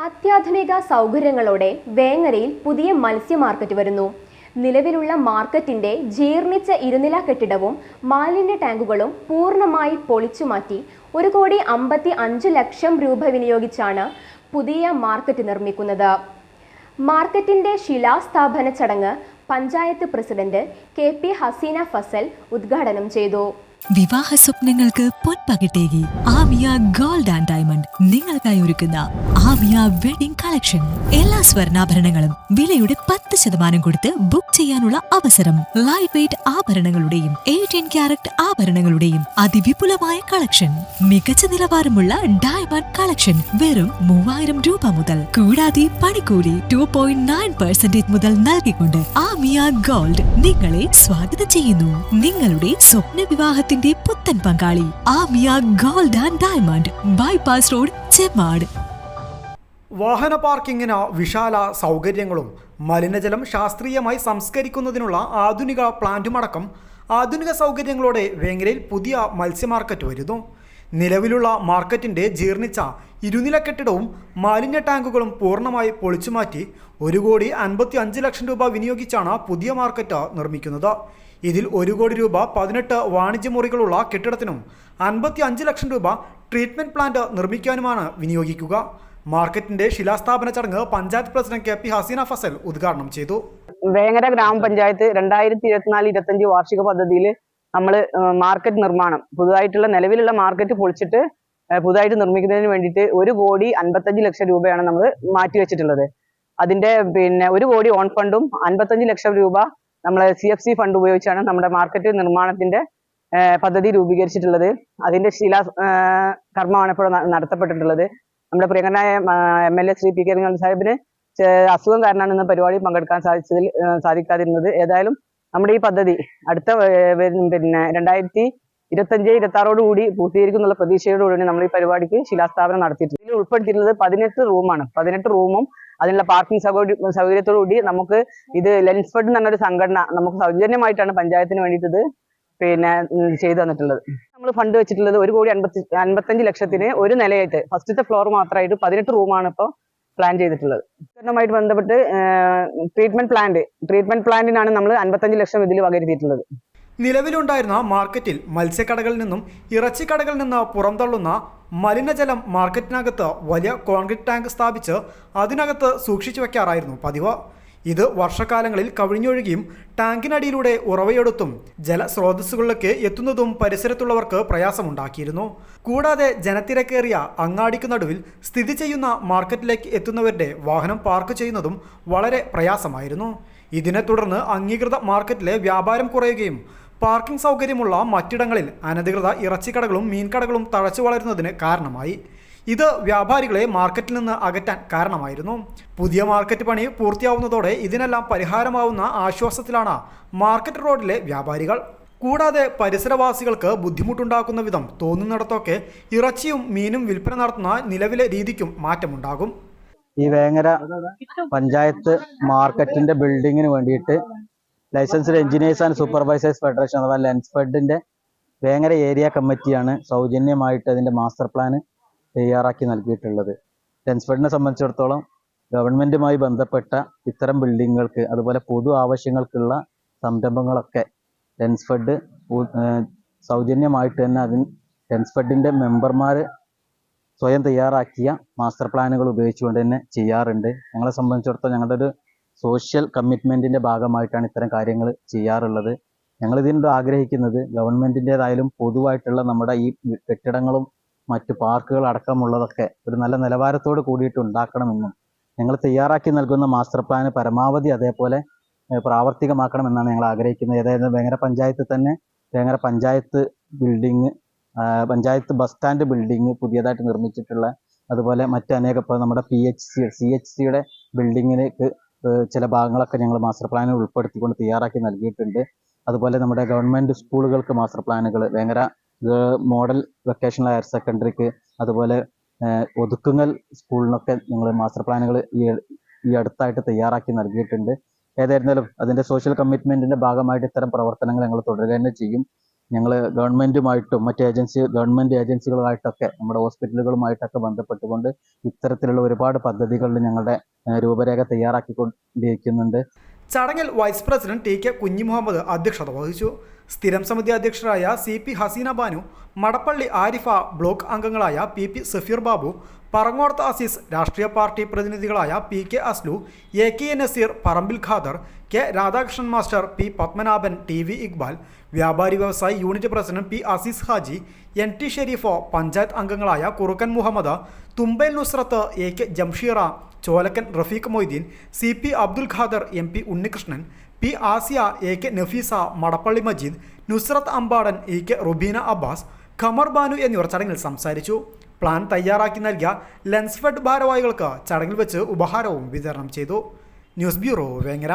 അത്യാധുനിക സൗകര്യങ്ങളോടെ വേങ്ങരയിൽ പുതിയ മത്സ്യ മാർക്കറ്റ് വരുന്നു. നിലവിലുള്ള മാർക്കറ്റിന്റെ ജീർണിച്ച ഇരുനില കെട്ടിടവും മാലിന്യ ടാങ്കുകളും പൂർണ്ണമായി പൊളിച്ചുമാറ്റി 1,55,00,000 രൂപ വിനിയോഗിച്ചാണ് പുതിയ മാർക്കറ്റ് നിർമ്മിക്കുന്നത്. മാർക്കറ്റിന്റെ ശിലാസ്ഥാപന ചടങ്ങ് പഞ്ചായത്ത് പ്രസിഡന്റ് KP ഹസീന ഫസൽ ഉദ്ഘാടനം ചെയ്തു. വിവാഹ സ്വപ്നങ്ങൾക്ക് പൊൻപകിട്ടേകി ആമിയ ഗോൾഡ് ആൻഡ് ഡയമണ്ട് നിങ്ങൾക്കായി ഒരുക്കുന്ന ആമിയ വെഡിംഗ് കളക്ഷൻ. എല്ലാ സ്വർണ്ണാഭരണങ്ങളും വിലയുടെ 10% കൊടുത്ത് ബുക്ക് ചെയ്യാനുള്ള അവസരം. ലൈറ്റ് വെയ്റ്റ് ആഭരണങ്ങളുടെയും 18 കാരറ്റ് ആഭരണങ്ങളുടെയും അതിവിപുലമായ കളക്ഷൻ. മികച്ച നിലവാരമുള്ള ഡയമണ്ട് കളക്ഷൻ വെറും 3000 രൂപ മുതൽ. കൂടാതെ പണിക്കൂലി 2.9% മുതൽ നൽകിക്കൊണ്ട് ആമിയ ഗോൾഡ് നിങ്ങളെ സ്വാഗതം ചെയ്യുന്നു. നിങ്ങളുടെ സ്വപ്ന വിവാഹ പുത്തൻ പങ്കാളി Amiya gold and diamond, bypass road, Chemmad. വാഹന പാർക്കിങ്ങിന് വിശാല സൗകര്യങ്ങളും മലിനജലം ശാസ്ത്രീയമായി സംസ്കരിക്കുന്നതിനുള്ള ആധുനിക പ്ലാന്റുമടക്കം ആധുനിക സൗകര്യങ്ങളോടെ വേങ്ങരയിൽ പുതിയ മത്സ്യ മാർക്കറ്റ് വരുന്നു. നിലവിലുള്ള മാർക്കറ്റിന്റെ ജീർണിച്ച ഇരുനില കെട്ടിടവും മാലിന്യ ടാങ്കുകളും പൂർണ്ണമായി പൊളിച്ചുമാറ്റി 1,55,00,000 രൂപ വിനിയോഗിച്ചാണ് പുതിയ മാർക്കറ്റ് നിർമ്മിക്കുന്നത്. ഇതിൽ 1 കോടി രൂപ 18 വാണിജ്യ മുറികളുള്ള കെട്ടിടത്തിനും 55 ലക്ഷം രൂപ ട്രീറ്റ്മെന്റ് പ്ലാന്റ് നിർമ്മിക്കാനുമാണ് വിനിയോഗിക്കുക. മാർക്കറ്റിന്റെ ശിലാസ്ഥാപന ചടങ്ങ് പഞ്ചായത്ത് പ്രസിഡന്റ് KP ഹസീന ഫസൽ ഉദ്ഘാടനം ചെയ്തു. വേങ്ങര ഗ്രാമപഞ്ചായത്ത് 2024-25 വാർഷിക പദ്ധതിയിൽ നമ്മൾ മാർക്കറ്റ് നിർമ്മാണം പുതുതായിട്ടുള്ള നിലവിലുള്ള മാർക്കറ്റ് പൊളിച്ചിട്ട് പുതുതായിട്ട് നിർമ്മിക്കുന്നതിന് വേണ്ടിയിട്ട് 1,55,00,000 രൂപയാണ് നമ്മൾ മാറ്റിവെച്ചിട്ടുള്ളത്. അതിന്റെ 1 കോടി ഓൺ ഫണ്ടും 55 ലക്ഷം രൂപ നമ്മൾ CFC ഫണ്ട് ഉപയോഗിച്ചാണ് നമ്മുടെ മാർക്കറ്റ് നിർമ്മാണത്തിന്റെ പദ്ധതി രൂപീകരിച്ചിട്ടുള്ളത്. അതിന്റെ കർമ്മമാണ് ഇപ്പോൾ നടത്തപ്പെട്ടിട്ടുള്ളത്. നമ്മുടെ പ്രിയങ്കരനായ MLA ശ്രീ PK സാഹിബിന് അസുഖം കാരണമാണ് ഇന്ന് പരിപാടി പങ്കെടുക്കാൻ സാധിക്കാതിരുന്നത്. ഏതായാലും നമ്മുടെ ഈ പദ്ധതി അടുത്ത 2025-26 കൂടി പൂർത്തീകരിക്കുന്നുള്ള പ്രതീക്ഷയോടുകൂടി നമ്മൾ ഈ പരിപാടിക്ക് ശിലാസ്ഥാപനം നടത്തിയിട്ടുണ്ട്. ഇതിൽ ഉൾപ്പെടുത്തിയിട്ടുള്ളത് 18 റൂമാണ്. 18 റൂമും അതിനുള്ള പാർക്കിംഗ് സൗകര്യത്തോടു കൂടി നമുക്ക് ഇത് ലെൻസ്ഫെഡ് എന്ന് പറഞ്ഞൊരു സംഘടന നമുക്ക് സൗജന്യമായിട്ടാണ് പഞ്ചായത്തിന് വേണ്ടിയിട്ട് ചെയ്തു തന്നിട്ടുള്ളത്. നമ്മൾ ഫണ്ട് വെച്ചിട്ടുള്ളത് 1,55,00,000 ഒരു നിലയായിട്ട് ഫസ്റ്റത്തെ ഫ്ലോർ മാത്രമായിട്ട് 18 റൂമാണ് ഇപ്പോൾ പ്ലാൻ ചെയ്തിട്ടുള്ളത്. ഇതുമായിട്ട് ബന്ധപ്പെട്ട് ട്രീറ്റ്മെന്റ് പ്ലാന്റിനാണ് നമ്മൾ 55 ലക്ഷം ഇതിൽ വകയിരുത്തിയിട്ടുള്ളത്. നിലവിലുണ്ടായിരുന്ന മാർക്കറ്റിൽ മത്സ്യക്കടകളിൽ നിന്നും ഇറച്ചിക്കടകളിൽ നിന്ന് പുറന്തള്ളുന്ന മലിനജലം മാർക്കറ്റിനകത്ത് വലിയ കോൺക്രീറ്റ് ടാങ്ക് സ്ഥാപിച്ച് അതിനകത്ത് സൂക്ഷിച്ചു വെക്കാറായിരുന്നു പതിവ്. ഇത് വർഷകാലങ്ങളിൽ കവിഞ്ഞൊഴുകിയും ടാങ്കിനടിയിലൂടെ ഉറവയെടുത്തും ജലസ്രോതസ്സുകളിലേക്ക് എത്തുന്നതും പരിസരത്തുള്ളവർക്ക് പ്രയാസമുണ്ടാക്കിയിരുന്നു. കൂടാതെ ജനത്തിരക്കേറിയ അങ്ങാടിക്ക് നടുവിൽ സ്ഥിതി ചെയ്യുന്ന മാർക്കറ്റിലേക്ക് എത്തുന്നവരുടെ വാഹനം പാർക്ക് ചെയ്യുന്നതും വളരെ പ്രയാസമായിരുന്നു. ഇതിനെ തുടർന്ന് അംഗീകൃത മാർക്കറ്റിലെ വ്യാപാരം കുറയുകയും പാർക്കിംഗ് സൗകര്യമുള്ള മറ്റിടങ്ങളിൽ അനധികൃത ഇറച്ചിക്കടകളും മീൻകടകളും തഴച്ചു വളരുന്നതിന് കാരണമായി. ഇത് വ്യാപാരികളെ മാർക്കറ്റിൽ നിന്ന് അകറ്റാൻ കാരണമായിരുന്നു. പുതിയ മാർക്കറ്റ് പണി പൂർത്തിയാവുന്നതോടെ ഇതിനെല്ലാം പരിഹാരമാവുന്ന ആശ്വാസത്തിലാണ് മാർക്കറ്റ് റോഡിലെ വ്യാപാരികൾ. കൂടാതെ പരിസരവാസികൾക്ക് ബുദ്ധിമുട്ടുണ്ടാക്കുന്ന വിധം തോന്നുന്നിടത്തൊക്കെ ഇറച്ചിയും മീനും വിൽപ്പന നടത്തുന്ന നിലവിലെ രീതിക്കും മാറ്റമുണ്ടാകും. ഈ വേങ്ങര പഞ്ചായത്ത് മാർക്കറ്റിന്റെ ബിൽഡിങ്ങിന് വേണ്ടിയിട്ട് licensed engineers and supervisors federation അഥവാ ലെൻസ്ഫെഡിന്റെ വേങ്ങര ഏരിയ കമ്മിറ്റിയാണ് സൗജന്യമായിട്ട് അതിന്റെ മാസ്റ്റർ പ്ലാൻ തയ്യാറാക്കി നൽകിയിട്ടുള്ളത്. ലെൻസ്ഫെഡിനെ സംബന്ധിച്ചിടത്തോളം ഗവൺമെന്റുമായി ബന്ധപ്പെട്ട ഇത്തരം ബിൽഡിങ്ങുകൾക്ക് അതുപോലെ പൊതു ആവശ്യങ്ങൾക്കുള്ള സംരംഭങ്ങളൊക്കെ ലെൻസ്ഫെഡ് സൗജന്യമായിട്ട് തന്നെ ലെൻസ്ഫെഡിന്റെ മെമ്പർമാർ സ്വയം തയ്യാറാക്കിയ മാസ്റ്റർ പ്ലാനുകൾ ഉപയോഗിച്ചുകൊണ്ട് തന്നെ ചെയ്യാറുണ്ട്. ഞങ്ങളെ സംബന്ധിച്ചിടത്തോളം ഞങ്ങളുടെ ഒരു സോഷ്യൽ കമ്മിറ്റ്മെന്റിന്റെ ഭാഗമായിട്ടാണ് ഇത്തരം കാര്യങ്ങൾ ചെയ്യാറുള്ളത്. ഞങ്ങൾ ഇതിനോട് ആഗ്രഹിക്കുന്നത് ഗവൺമെന്റിൻ്റെതായാലും പൊതുവായിട്ടുള്ള നമ്മുടെ ഈ കെട്ടിടങ്ങളും മറ്റു പാർക്കുകൾ അടക്കമുള്ളതൊക്കെ ഒരു നല്ല നിലവാരത്തോട് കൂടിയിട്ട് ഉണ്ടാക്കണമെന്നും ഞങ്ങൾ തയ്യാറാക്കി നൽകുന്ന മാസ്റ്റർ പ്ലാന് പരമാവധി അതേപോലെ പ്രാവർത്തികമാക്കണമെന്നാണ് ഞങ്ങൾ ആഗ്രഹിക്കുന്നത്. അതായത് വേങ്ങര പഞ്ചായത്ത് തന്നെ Vengara panchayat building, panchayat bus stand building പുതിയതായിട്ട് നിർമ്മിച്ചിട്ടുള്ള, അതുപോലെ മറ്റനേകം ഇപ്പോൾ നമ്മുടെ CHCയുടെ ബിൽഡിങ്ങിലേക്ക് ചില ഭാഗങ്ങളൊക്കെ ഞങ്ങൾ മാസ്റ്റർ പ്ലാനിൽ ഉൾപ്പെടുത്തിക്കൊണ്ട് തയ്യാറാക്കി നൽകിയിട്ടുണ്ട്. അതുപോലെ നമ്മുടെ ഗവൺമെൻറ് സ്കൂളുകൾക്ക് മാസ്റ്റർ പ്ലാനുകൾ, വേങ്ങര മോഡൽ വൊക്കേഷണൽ ഹയർ സെക്കൻഡറിക്ക്, അതുപോലെ ഒതുക്കുങ്ങൽ സ്കൂളിനൊക്കെ ഞങ്ങൾ മാസ്റ്റർ പ്ലാനുകൾ ഈ അടുത്തായിട്ട് തയ്യാറാക്കി നൽകിയിട്ടുണ്ട്. ഏതായിരുന്നാലും അതിൻ്റെ സോഷ്യൽ കമ്മിറ്റ്മെൻറ്റിൻ്റെ ഭാഗമായിട്ട് ഇത്തരം പ്രവർത്തനങ്ങൾ ഞങ്ങൾ തുടരുക തന്നെ ചെയ്യും. ഞങ്ങൾ ഗവൺമെൻറ്റുമായിട്ടും മറ്റ് ഗവൺമെൻറ് ഏജൻസികളുമായിട്ടൊക്കെ നമ്മുടെ ഹോസ്പിറ്റലുകളുമായിട്ടൊക്കെ ബന്ധപ്പെട്ടുകൊണ്ട് ഇത്തരത്തിലുള്ള ഒരുപാട് പദ്ധതികളിൽ ഞങ്ങളുടെ രൂപരേഖ തയ്യാറാക്കിക്കൊണ്ടിരിക്കുന്നുണ്ട്. ചടങ്ങിൽ vice president T K Kunjimuhammad അധ്യക്ഷത വഹിച്ചു. സ്ഥിരം സമിതി അധ്യക്ഷരായ CP ഹസീന ബാനു, മടപ്പള്ളി ആരിഫ, ബ്ലോക്ക് അംഗങ്ങളായ PP സഫീർ ബാബു, പറങ്ങോടത്ത് അസീസ്, രാഷ്ട്രീയ പാർട്ടി പ്രതിനിധികളായ PK Aslu, AK Naseer, Parambil Khader, K Radhakrishnan master, P Padmanabhan, TV Iqbal, വ്യാപാരി വ്യവസായി unit president P Azeez Haji, NT ഷെരീഫോ, പഞ്ചായത്ത് അംഗങ്ങളായ Kurukkan Muhammad, Thumbel Nusrath, AK Jamsheera, Cholakkan Rafeeq Moideen, CP Abdul Khader, MP Unnikrishnan, P Asiya, AK Nafeesa, Madappally Majeed, Nusrath Ambadan, AK Rubeena Abbas, Khamar Banu എന്നിവർ ചടങ്ങിൽ സംസാരിച്ചു. പ്ലാൻ തയ്യാറാക്കി നൽകിയ ലെൻസ്ഫെഡ് ഭാരവാഹികൾക്ക് ചടങ്ങിൽ വെച്ച് ഉപഹാരവും വിതരണം ചെയ്തു. News bureau, Vengara.